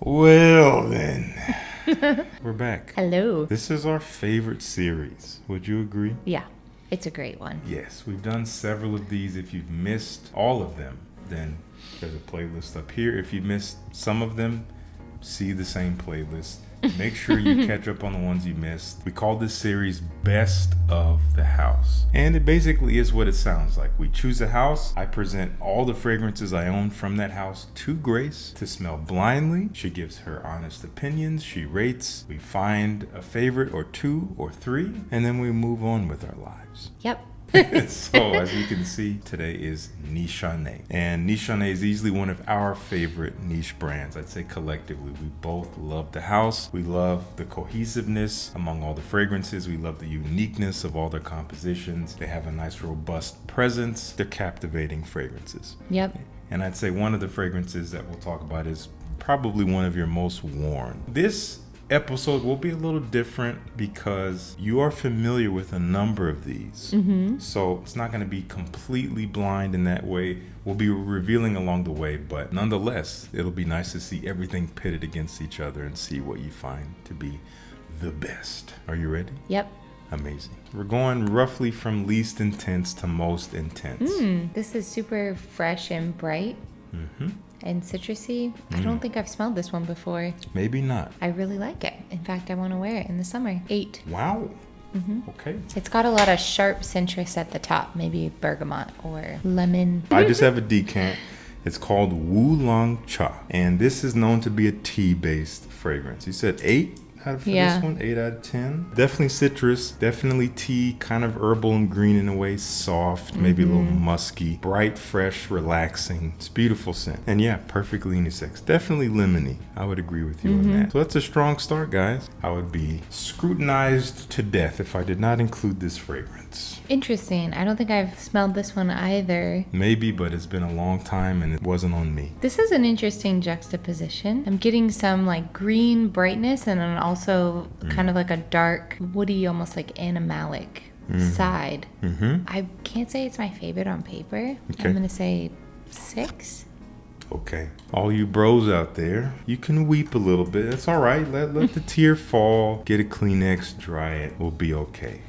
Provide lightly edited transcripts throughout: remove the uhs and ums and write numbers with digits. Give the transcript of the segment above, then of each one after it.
Well then, we're back. Hello. This is our favorite series. Would you agree? Yeah, it's a great one. Yes, we've done several of these. If you've missed all of them, then there's a playlist up here. If you missed some of them, see the same playlist. Make sure you catch up on the ones you missed. We call this series Best of the House. And it basically is what it sounds like. We choose a house. I present all the fragrances I own from that house to Grace to smell blindly. She gives her honest opinions. She rates. We find a favorite or two or three, and then we move on with our lives. Yep. So as you can see, today is Nishane. And Nishane is easily one of our favorite niche brands. I'd say collectively, we both love the house. We love the cohesiveness among all the fragrances. We love the uniqueness of all their compositions. They have a nice robust presence. They're captivating fragrances. Yep. And I'd say one of the fragrances that we'll talk about is probably one of your most worn. This episode will be a little different because you are familiar with a number of these. So it's not going to be completely blind in that way. We'll be revealing along the way, but nonetheless, it'll be nice to see everything pitted against each other and see what you find to be the best. Are you ready? Yep. Amazing. We're going roughly from least intense to most intense. This is super fresh and bright and citrusy. I don't think I've smelled this one before. Maybe not. I really like it. In fact, I want to wear it in the summer. 8. Wow. Okay. It's got a lot of sharp citrus at the top, maybe bergamot or lemon. I just have a decant. It's called Wulong Cha, and this is known to be a tea-based fragrance. You said 8 out of this one? 8 out of 10. Definitely citrus, definitely tea, kind of herbal and green in a way, soft, maybe a little musky, bright, fresh, relaxing. It's a beautiful scent. And yeah, perfectly unisex. Definitely lemony. I would agree with you on that. So that's a strong start, guys. I would be scrutinized to death if I did not include this fragrance. Interesting. I don't think I've smelled this one either. Maybe, but it's been a long time and it wasn't on me. This is an interesting juxtaposition. I'm getting some like green brightness and then also kind of like a dark, woody, almost like animalic side. I can't say it's my favorite on paper. Okay. I'm going to say 6. Okay. All you bros out there, you can weep a little bit. It's all right. Let the tear fall. Get a Kleenex, dry it. We'll be okay.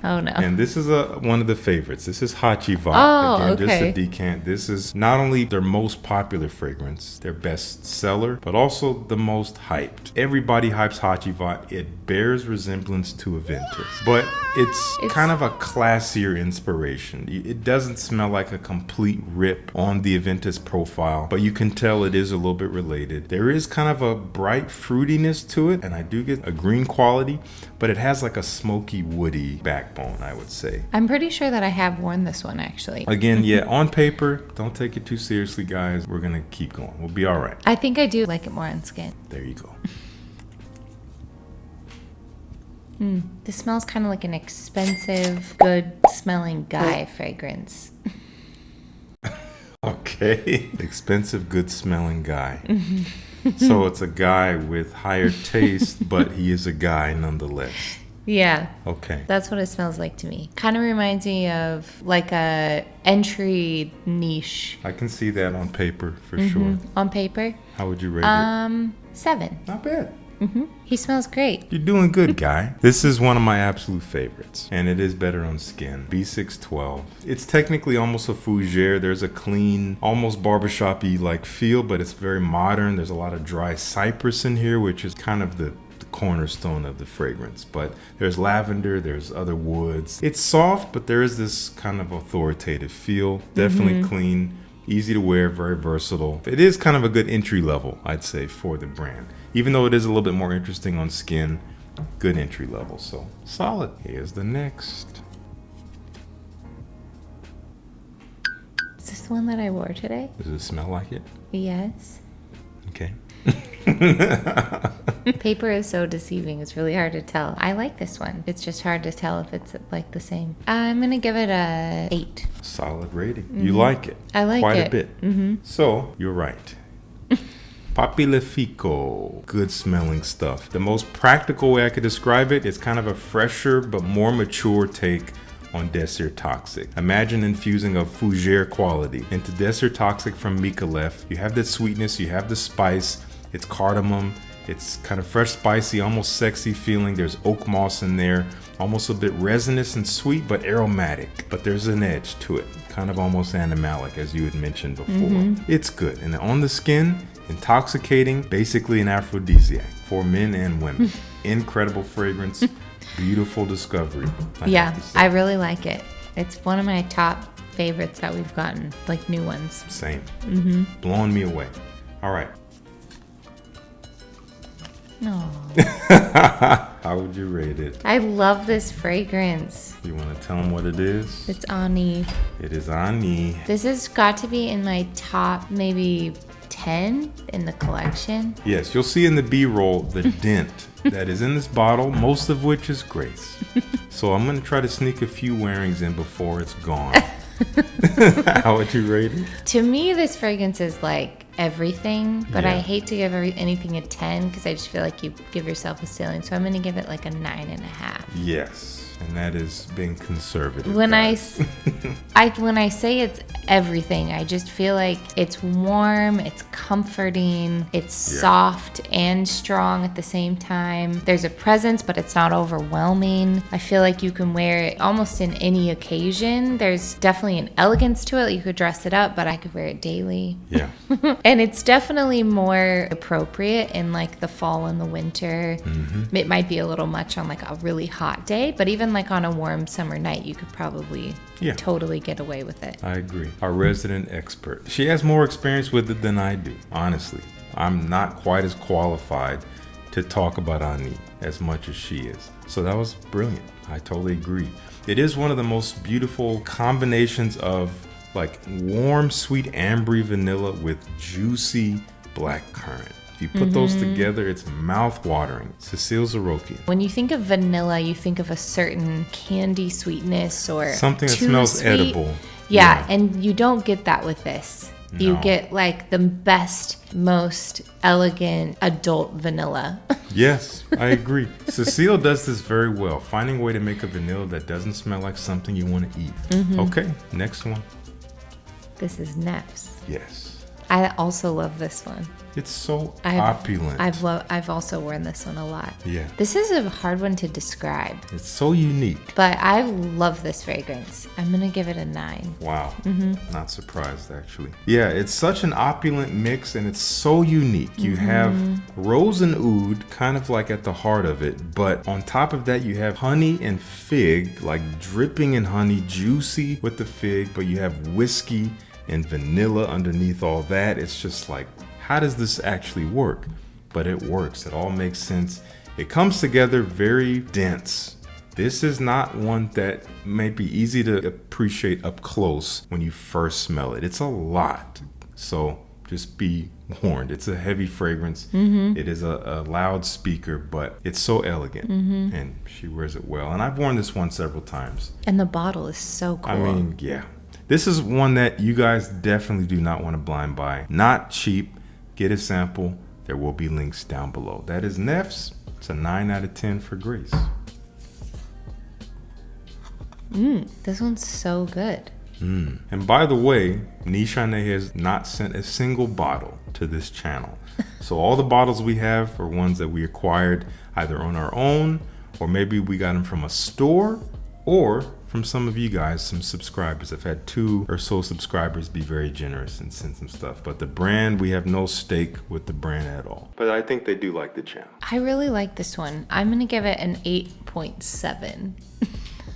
Oh no. And this is one of the favorites. This is Hachibot. Oh, Again, okay. just a decant. This is not only their most popular fragrance, their best seller, but also the most hyped. Everybody hypes Hachibot. It bears resemblance to a Aventus, but it's kind of a classier inspiration. It doesn't smell like a complete rip on the Aventus profile, but you can tell it is a little bit related. There is kind of a bright fruitiness to it, and I do get a green quality, but it has like a smoky, woody backbone, I would say. I'm pretty sure that I have worn this one actually. Again, yeah, on paper, don't take it too seriously, guys. We're gonna keep going. We'll be all right. I think I do like it more on skin. There you go. This smells kind of like an expensive, good smelling guy fragrance. Okay. Expensive, good smelling guy. So it's a guy with higher taste, but he is a guy nonetheless. Yeah. Okay. That's what it smells like to me. Kind of reminds me of like a entry niche. I can see that on paper for sure. On paper. How would you rate it? 7. Not bad. He smells great. You're doing good, guy. This is one of my absolute favorites, and it is better on skin. B612. It's technically almost a fougere. There's a clean, almost barbershop-y like feel, but it's very modern. There's a lot of dry cypress in here, which is kind of the cornerstone of the fragrance. But there's lavender, there's other woods. It's soft, but there is this kind of authoritative feel. Definitely clean, easy to wear, very versatile. It is kind of a good entry level, I'd say, for the brand. Even though it is a little bit more interesting on skin, good entry level. So solid. Here's the next. Is this the one that I wore today? Does it smell like it? Yes. Okay. Paper is so deceiving. It's really hard to tell. I like this one. It's just hard to tell if it's like the same. I'm going to give it a 8. Solid rating. You like it. I like quite it. a bit. So you're right. Papilefiko. Good smelling stuff. The most practical way I could describe it is kind of a fresher but more mature take on Desert Toxic. Imagine infusing a fougere quality into Desert Toxic from Micallef. You have that sweetness, you have the spice, It's cardamom. It's kind of fresh, spicy, almost sexy feeling. There's oak moss in there, almost a bit resinous and sweet, but aromatic. But there's an edge to it, kind of almost animalic, as you had mentioned before. It's good. And on the skin, intoxicating, basically an aphrodisiac for men and women. Incredible fragrance, beautiful discovery. I really like it. It's one of my top favorites that we've gotten, like new ones. Same. Blowing me away. All right. No. How would you rate it? I love this fragrance. You want to tell them what it is? It's Ani. It is Ani. This has got to be in my top maybe 10 in the collection. Yes, you'll see in the B-roll the dent that is in this bottle, most of which is Grace. So I'm going to try to sneak a few wearings in before it's gone. How would you rate it? To me, this fragrance is like everything, but Yeah. I hate to give anything a 10 because I just feel like you give yourself a ceiling. So I'm going to give it like a 9.5. Yes, and that is being conservative. When guys. when I say it's everything, I just feel like it's warm, it's comforting, it's soft and strong at the same time. There's a presence, but it's not overwhelming. I feel like you can wear it almost in any occasion. There's definitely an elegance to it. You could dress it up, but I could wear it daily. Yeah. And it's definitely more appropriate in like the fall and the winter. It might be a little much on like a really hot day, but even like on a warm summer night, you could probably totally get away with it. I agree. Our resident expert. She has more experience with it than I do, honestly. I'm not quite as qualified to talk about Ani as much as she is. So that was brilliant. I totally agree. It is one of the most beautiful combinations of like warm, sweet, ambery vanilla with juicy black currant. You put those together, it's mouth-watering. Cecile Zaroki. When you think of vanilla, you think of a certain candy sweetness or Something that too smells sweet. edible. Yeah, and you don't get that with this. You No. get like the best, most elegant adult vanilla. Yes, I agree. Cecile does this very well, finding a way to make a vanilla that doesn't smell like something you want to eat. Okay, next one. This is Nefs. Yes. I also love this one. It's so opulent. I've also worn this one a lot. Yeah. This is a hard one to describe, It's so unique. but I love this fragrance. I'm gonna give it a 9. Wow. Not surprised, actually. Yeah, it's such an opulent mix and it's so unique. You have rose and oud kind of like at the heart of it, but on top of that, you have honey and fig, like dripping in honey, juicy with the fig, but you have whiskey and vanilla underneath all that. It's just like, how does this actually work? But it works. It all makes sense. It comes together very dense. This is not one that may be easy to appreciate up close when you first smell it. It's a lot. So just be warned. It's a heavy fragrance. It is a loud speaker, but it's so elegant. And she wears it well. And I've worn this one several times. And the bottle is so cool. I mean, yeah. This is one that you guys definitely do not want to blind buy. Not cheap. Get a sample. There will be links down below. That is Nefs. It's a 9 out of 10 for Grace. This one's so good. And by the way, Nishane has not sent a single bottle to this channel. So all the bottles we have are ones that we acquired either on our own, or maybe we got them from a store, or from some of you guys, some subscribers. I've had 2 or so subscribers be very generous and send some stuff. But the brand, we have no stake with the brand at all. But I think they do like the channel. I really like this one. I'm going to give it an 8.7.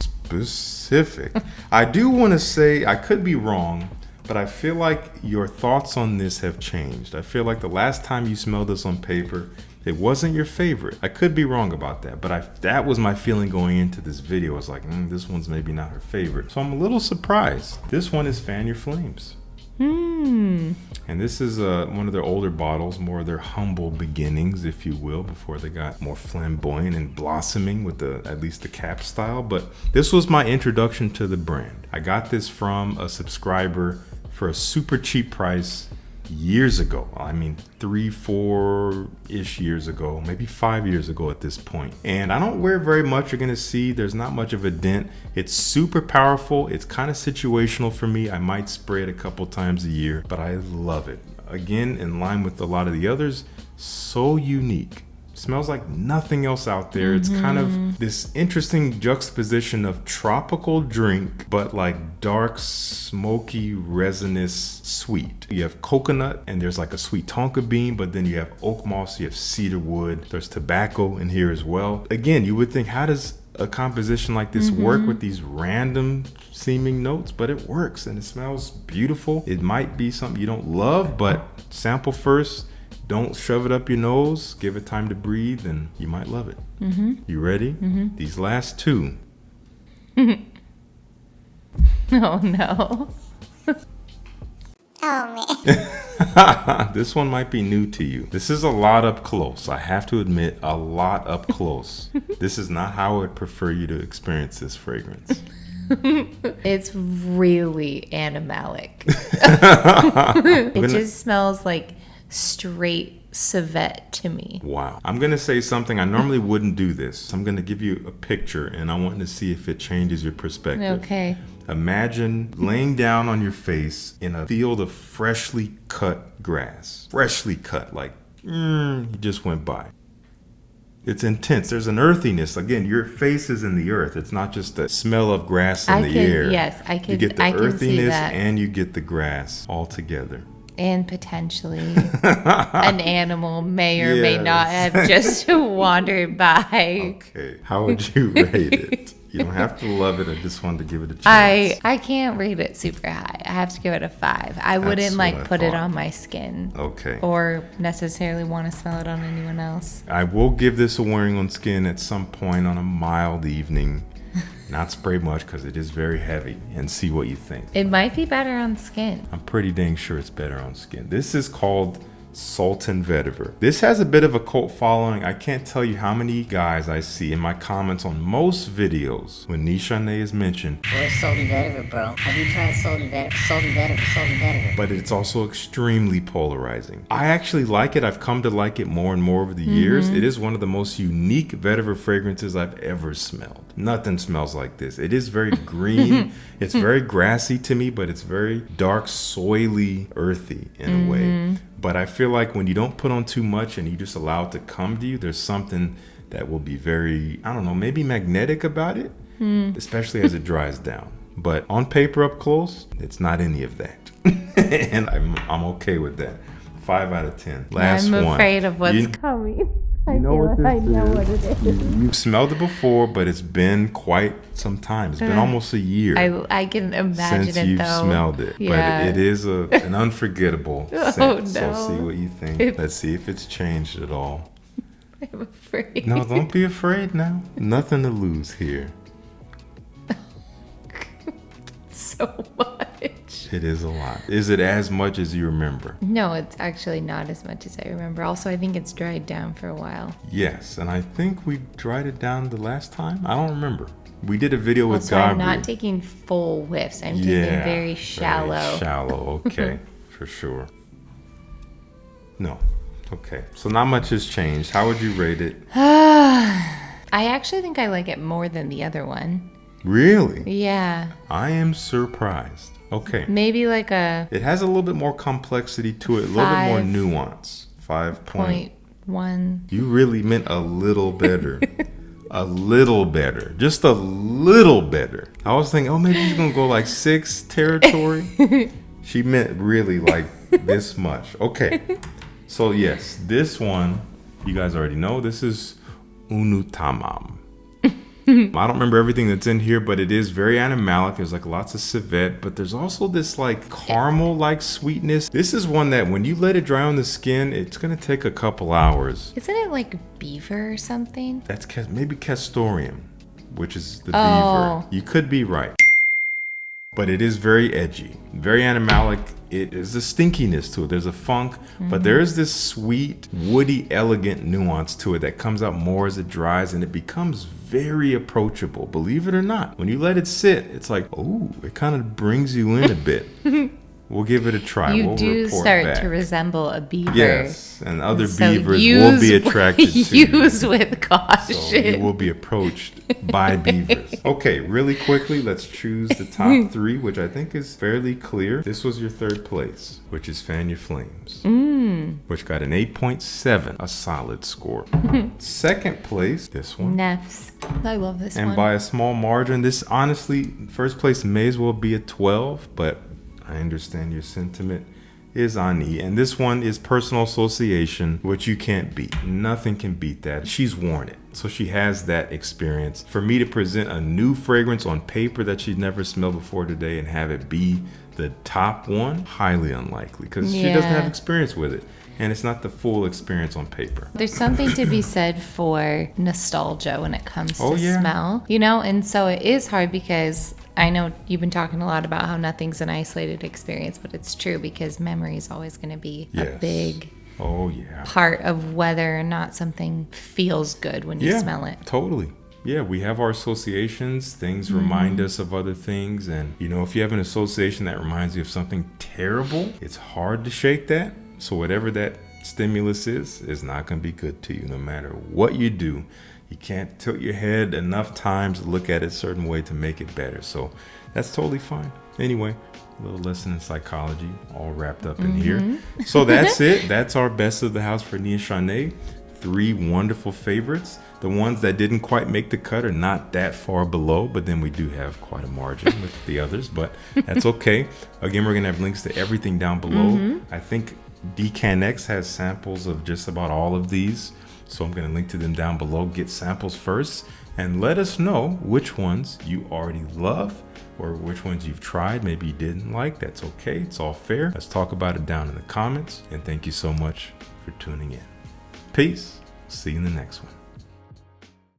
Specific. I do want to say, I could be wrong, but I feel like your thoughts on this have changed. I feel like the last time you smelled this on paper, it wasn't your favorite. I could be wrong about that, but that was my feeling going into this video. I was like, this one's maybe not her favorite. So I'm a little surprised. This one is Fan Your Flames. And this is one of their older bottles, more of their humble beginnings, if you will, before they got more flamboyant and blossoming with at least the cap style. But this was my introduction to the brand. I got this from a subscriber for a super cheap price years ago. I mean, 3-4-ish years ago, maybe 5 years ago at this point. And I don't wear very much. You're gonna see there's not much of a dent. It's super powerful. It's kind of situational for me. I might spray it a couple times a year, but I love it. Again, in line with a lot of the others, so unique. Smells like nothing else out there. It's kind of this interesting juxtaposition of tropical drink, but like dark, smoky, resinous sweet. You have coconut and there's like a sweet tonka bean, but then you have oak moss, you have cedar wood. There's tobacco in here as well. Again, you would think, how does a composition like this work with these random seeming notes? But it works and it smells beautiful. It might be something you don't love, but sample first. Don't shove it up your nose. Give it time to breathe, and you might love it. You ready? These last two. Oh, no. Oh, man. This one might be new to you. This is a lot up close. I have to admit, a lot up close. This is not how I would prefer you to experience this fragrance. It's really animalic. It just smells like straight civet to me. Wow. I'm going to say something. I normally wouldn't do this. I'm going to give you a picture, and I want to see if it changes your perspective. Okay. Imagine laying down on your face in a field of freshly cut grass. Freshly cut, like you just went by. It's intense. There's an earthiness. Again, your face is in the earth. It's not just the smell of grass in the air. Yes, I can. You get the I can see earthiness that. and you get the grass all together. And potentially an animal may or may not have just wandered by. Okay. How would you rate it? You don't have to love it. I just wanted to give it a chance. I can't rate it super high. I have to give it a 5. I wouldn't what I put it thought. on my skin. Okay. Or necessarily want to smell it on anyone else. I will give this a wearing on skin at some point on a mild evening. Not spray much because it is very heavy, and see what you think. It might be better on skin. I'm pretty dang sure it's better on skin. This is called Sultan Vetiver. This has a bit of a cult following. I can't tell you how many guys I see in my comments on most videos when Nishane is mentioned. Where's Sultan Vetiver, bro? Have you tried Sultan Vetiver? Sultan Vetiver, Sultan Vetiver. But it's also extremely polarizing. I actually like it. I've come to like it more and more over the years. It is one of the most unique vetiver fragrances I've ever smelled. Nothing smells like this. It is very green. It's very grassy to me, but it's very dark, soily, earthy in a way. But I feel like when you don't put on too much and you just allow it to come to you, there's something that will be very, I don't know, maybe magnetic about it, especially as it dries down. But on paper up close, it's not any of that. And I'm okay with that. 5 out of 10. Last one. I'm afraid of what's coming. I know feel what like I this know is. what it is. You've smelled it before, but it's been quite some time. It's been almost a year I can imagine since it you've though. smelled it. Yeah. But it is an unforgettable scent. Oh, So no. see what you think. Let's see if it's changed at all. I'm afraid. No, don't be afraid now. Nothing to lose here. So much. It is a lot. Is it as much as you remember? No, it's actually not as much as I remember. Also, I think it's dried down for a while. Yes, and I think we dried it down the last time. I don't remember. We did a video with Also, I'm Gabriel. not taking full whiffs. I'm taking very shallow. Very shallow, okay, for sure. No, okay. So not much has changed. How would you rate it? I actually think I like it more than the other one. Really? Yeah. I am surprised. Okay. Maybe like a It has a little bit more complexity to it, a little bit more 5 nuance. 5 point. 0.1. You really meant a little better. A little better. Just a little better. I was thinking, oh, maybe she's going to go like 6 territory. She meant really like this much. Okay. So, yes, this one, you guys already know, this is Unutamam. I don't remember everything that's in here, but it is very animalic. There's like lots of civet, but there's also this like caramel-like sweetness. This is one that when you let it dry on the skin, it's going to take a couple hours. Isn't it like beaver or something? That's maybe Castorium, which is the Oh. beaver. You could be right. But it is very edgy, very animalic. It is a stinkiness to it. There's a funk, but there is this sweet, woody, elegant nuance to it that comes out more as it dries, and it becomes very approachable. Believe it or not, when you let it sit, it's like, oh, it kind of brings you in a bit. We'll give it a try. You We'll do report start back. to resemble a beaver. Yes, and other So beavers will be use- attracted to you. Use with caution. So you will be approached by beavers. Okay, really quickly, let's choose the top 3, which I think is fairly clear. This was your 3rd place, which is Fan Your Flames, which got an 8.7, a solid score. 2nd place, this one. Nefs. I love this And one. by a small margin, this honestly, 1st place may as well be a 12, but I understand your sentiment is Ani. And this one is personal association, which you can't beat. Nothing can beat that. She's worn it, so she has that experience. For me to present a new fragrance on paper that she'd never smelled before today and have it be the top one, highly unlikely, because she doesn't have experience with it. And it's not the full experience on paper. There's something to be said for nostalgia when it comes to yeah. smell, you know? And so it is hard because I know you've been talking a lot about how nothing's an isolated experience, but it's true because memory is always going to be a big part of whether or not something feels good when you smell it. Totally. Yeah, we have our associations. Things remind us of other things. And, you know, if you have an association that reminds you of something terrible, it's hard to shake that. So whatever that stimulus is not going to be good to you no matter what you do. You can't tilt your head enough times to look at it a certain way to make it better. So that's totally fine. Anyway, a little lesson in psychology all wrapped up in here. So that's it. That's our best of the house for Nishane. 3 wonderful favorites. The ones that didn't quite make the cut are not that far below, but then we do have quite a margin with the others, but that's okay. Again, we're going to have links to everything down below. I think DCanX has samples of just about all of these, so I'm going to link to them down below. Get samples first and let us know which ones you already love or which ones you've tried, maybe you didn't like. That's okay. It's all fair. Let's talk about it down in the comments, and thank you so much for tuning in. Peace. See you in the next one.